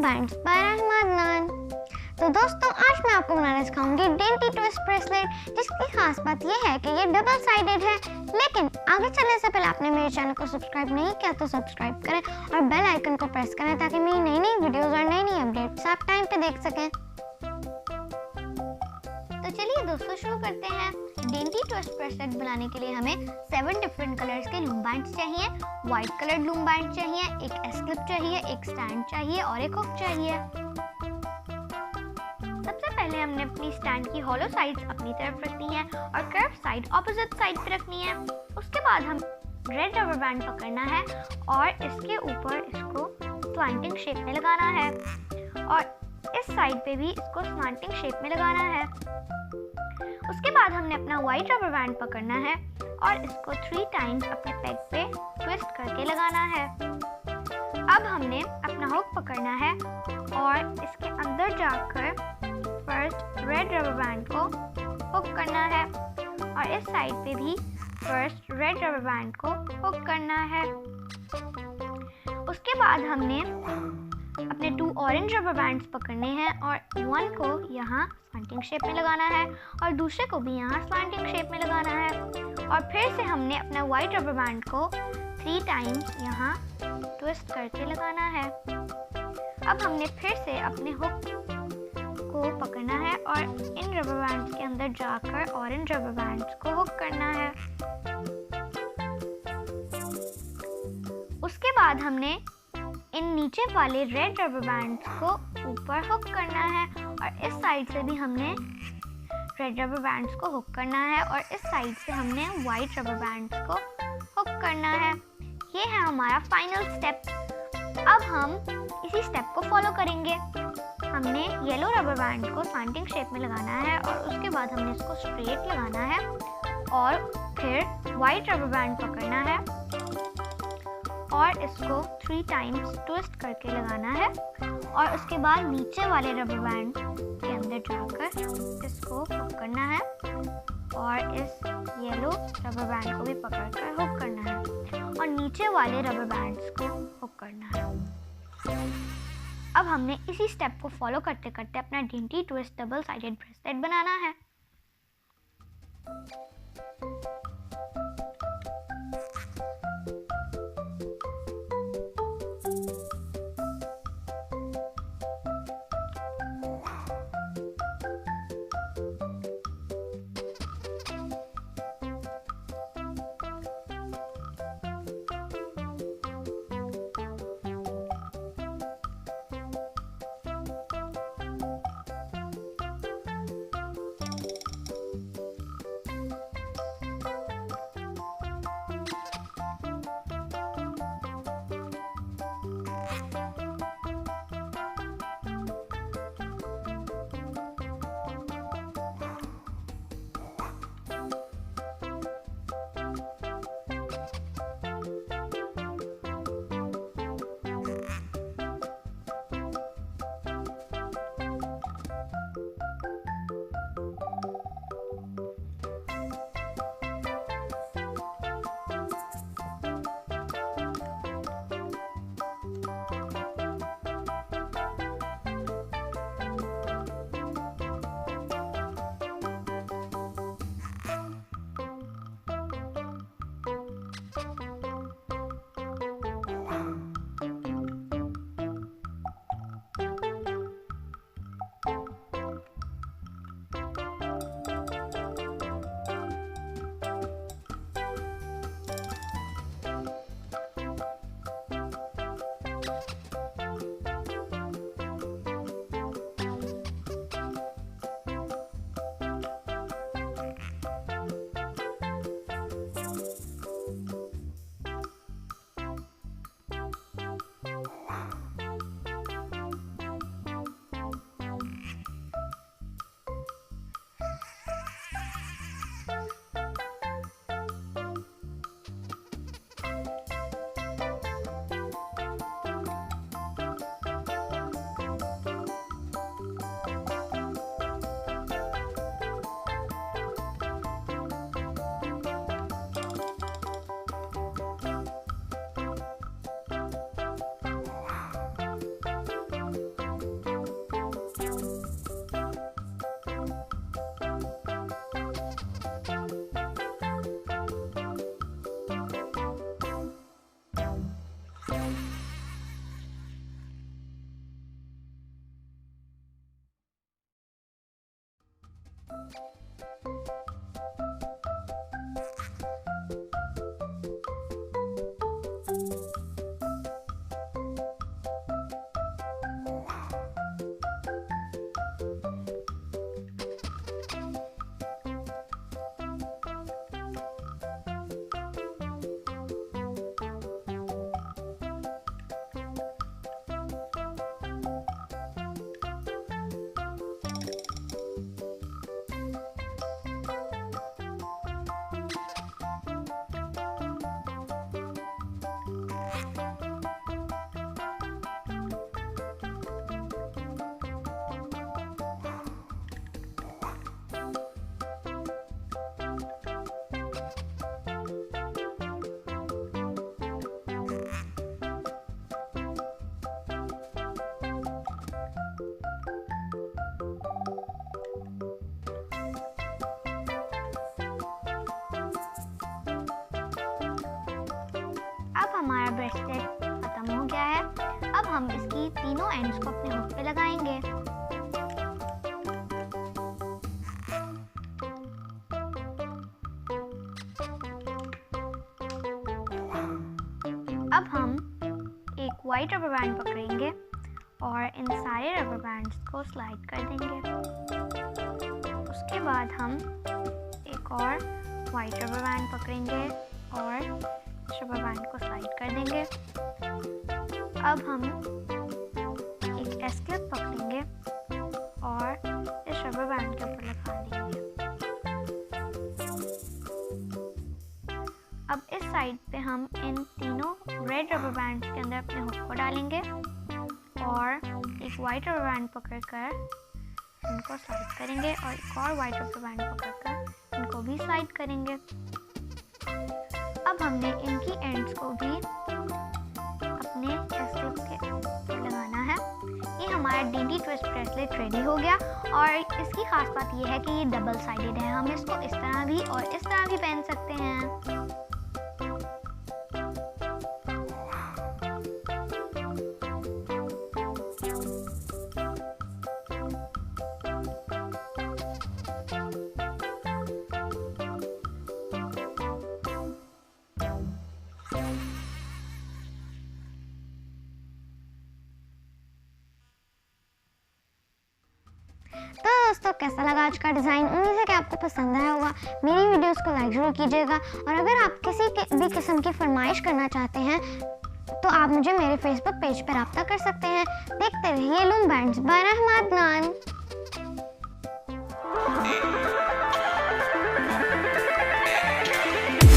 Bands bye Rahman. तो दोस्तों आज मैं आपको बनाना सिखाऊंगी डेंटी ट्विस्ट ब्रेसलेट, जिसकी खास बात यह है कि ये डबल साइडेड है। लेकिन आगे चलने से पहले आपने मेरे चैनल को सब्सक्राइब नहीं किया तो सब्सक्राइब करें और बेल आइकन को प्रेस करें ताकि मेरी नई नई वीडियोस और नई नई अपडेट्स आप टाइम पे देख सकें। तो चलिए दोस्तों शुरू करते हैं। डेंटी ट्विस्ट ब्रेसलेट बनाने के लिए हमें 7 डिफरेंट कलर्स के लूम बैंड्स चाहिए। व्हाइट कलर्ड लूम बैंड चाहिए, एक एस क्लिप चाहिए, एक स्टैंड चाहिए और एक हुक चाहिए। सबसे पहले हमने अपनी स्टैंड की हॉलो साइड्स अपनी तरफ रखनी है और कर्व साइड ऑपोजिट साइड पे रखनी है। उसके बाद हम रेड रबर बैंड पकड़ना है और इसके ऊपर इसको स्लैंटिंग शेप में लगाना है और इस साइड पे भी इसको स्लैंटिंग शेप में लगाना है। उसके बाद हमने अपना व्हाइट रबर बैंड पकड़ना है और इसको 3 टाइम्स अपने पेग पे ट्विस्ट करके लगाना है। अब हमने अपना हुक पकड़ना है और इसके अंदर जाकर फर्स्ट रेड रबर बैंड को हुक करना है और इस साइड पे भी फर्स्ट रेड रबर बैंड को हुक करना है। उसके बाद हमने अपने 2 ऑरेंज रबर बैंड्स पकड़ने हैं और 1 को यहाँ स्लैंटिंग शेप में लगाना है और दूसरे को भी यहाँ स्लैंटिंग शेप में लगाना है। और फिर से हमने अपना व्हाइट रबर बैंड को 3 टाइम्स यहाँ ट्विस्ट करके लगाना है। अब हमने फिर से अपने हुक को पकड़ना है और इन रबर बैंड्स के अंदर जाकर ऑरेंज रबर बैंड्स को हुक करना है। उसके बाद हमने इन नीचे वाले रेड रबर बैंड्स को ऊपर हुक करना है और इस साइड से भी हमने रेड रबर बैंड्स को हुक करना है और इस साइड से हमने वाइट रबर बैंड्स को हुक करना है। ये है हमारा फाइनल स्टेप। अब हम इसी स्टेप को फॉलो करेंगे। हमने येलो रबर बैंड को स्लैंटिंग शेप में लगाना है और उसके बाद हमने इसको स्ट्रेट लगाना है और फिर वाइट रबर बैंड पकड़ना है और इसको 3 टाइम्स ट्विस्ट करके लगाना है और उसके बाद नीचे वाले रबर बैंड के अंदर जाकर इसको हुक करना है और इस येलो रबर बैंड को भी पकड़कर हुक करना है और नीचे वाले रबर बैंड्स को हुक करना है। अब हमने इसी स्टेप को फॉलो करते करते अपना dainty twist double sided bracelet बनाना है। हम इसकी तीनों एंड्स को अपने हुक पे लगाएंगे। अब हम एक वाइट रबर बैंड पकड़ेंगे और इन सारे रबर बैंड्स को स्लाइड कर देंगे। उसके बाद हम एक और वाइट रबर बैंड पकड़ेंगे और इस रबर बैंड को स्लाइड कर देंगे। अब हम एक एस क्लिप पकड़ेंगे और इस रबर बैंड के ऊपर लगा देंगे। अब इस साइड पे हम इन तीनों रेड रबर बैंड्स के अंदर अपने हुक को डालेंगे और एक वाइट रबर बैंड पकड़कर इनको स्लाइड करेंगे और एक और वाइट रबर बैंड पकड़कर इनको भी स्लाइड करेंगे। अब हमने इनकी एंड्स को भी अपने एस-क्लिप के ऊपर लगाना है। ये हमारा डेंटी ट्विस्ट ब्रेसलेट रेडी हो गया और इसकी खास बात ये है कि ये डबल साइडेड है। हम इसको इस तरह भी और इस तरह भी पहन सकते हैं। तो दोस्तों कैसा लगा आज का डिज़ाइन? उम्मीद है कि आपको पसंद आया होगा। मेरी वीडियोस को लाइक जरूर कीजिएगा और अगर आप किसी भी किस्म की फरमाइश करना चाहते हैं तो आप मुझे मेरे फेसबुक पेज पर रब्ता कर सकते हैं। देखते रहिए लूम बैंड्स बाय रहमत नान।